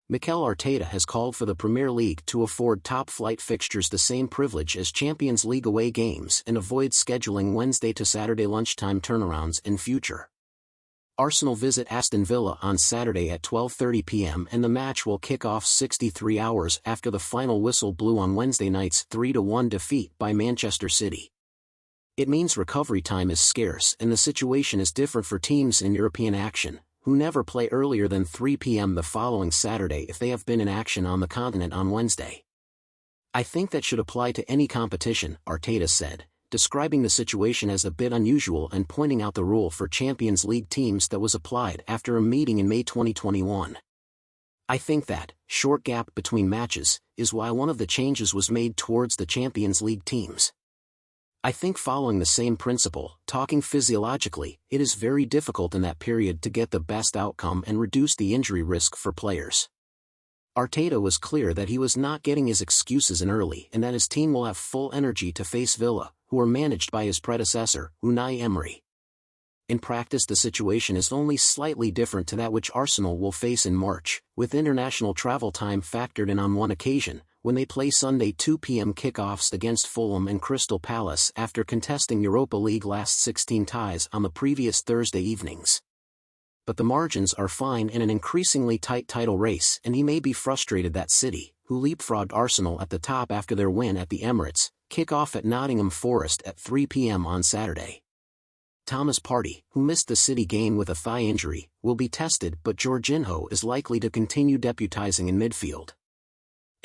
Mikel Arteta has called for the Premier League to afford top-flight fixtures the same privilege as Champions League away games and avoid scheduling Wednesday to Saturday lunchtime turnarounds in future. Arsenal visit Aston Villa on Saturday at 12:30 p.m. and the match will kick off 63 hours after the final whistle blew on Wednesday night's 3-1 defeat by Manchester City. It means recovery time is scarce and the situation is different for teams in European action, who never play earlier than 3 p.m. the following Saturday if they have been in action on the continent on Wednesday. "I think that should apply to any competition," Arteta said, describing the situation as a bit unusual and pointing out the rule for Champions League teams that was applied after a meeting in May 2021. "I think that short gap between matches is why one of the changes was made towards the Champions League teams. I think following the same principle, talking physiologically, it is very difficult in that period to get the best outcome and reduce the injury risk for players." Arteta was clear that he was not getting his excuses in early and that his team will have full energy to face Villa, who are managed by his predecessor, Unai Emery. In practice the situation is only slightly different to that which Arsenal will face in March, with international travel time factored in on one occasion, when they play Sunday 2 p.m. kickoffs against Fulham and Crystal Palace after contesting Europa League last 16 ties on the previous Thursday evenings. But the margins are fine in an increasingly tight title race and he may be frustrated that City, who leapfrogged Arsenal at the top after their win at the Emirates, kick off at Nottingham Forest at 3 p.m. on Saturday. Thomas Partey, who missed the City game with a thigh injury, will be tested but Jorginho is likely to continue deputizing in midfield.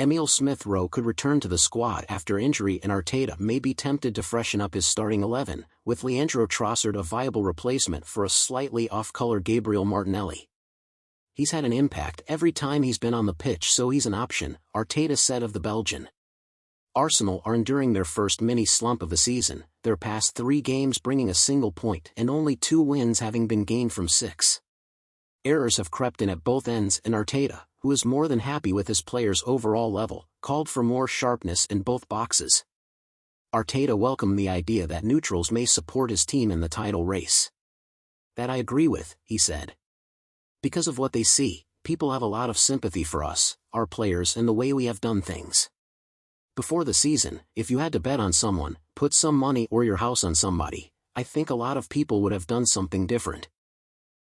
Emile Smith-Rowe could return to the squad after injury and Arteta may be tempted to freshen up his starting 11, with Leandro Trossard a viable replacement for a slightly off-color Gabriel Martinelli. "He's had an impact every time he's been on the pitch, so he's an option," Arteta said of the Belgian. Arsenal are enduring their first mini-slump of the season, their past 3 games bringing a single point and only 2 wins having been gained from 6. Errors have crept in at both ends and Arteta, who is more than happy with his players' overall level, called for more sharpness in both boxes. Arteta welcomed the idea that neutrals may support his team in the title race. "That I agree with," he said. "Because of what they see, people have a lot of sympathy for us, our players and the way we have done things. Before the season, if you had to bet on someone, put some money or your house on somebody, I think a lot of people would have done something different.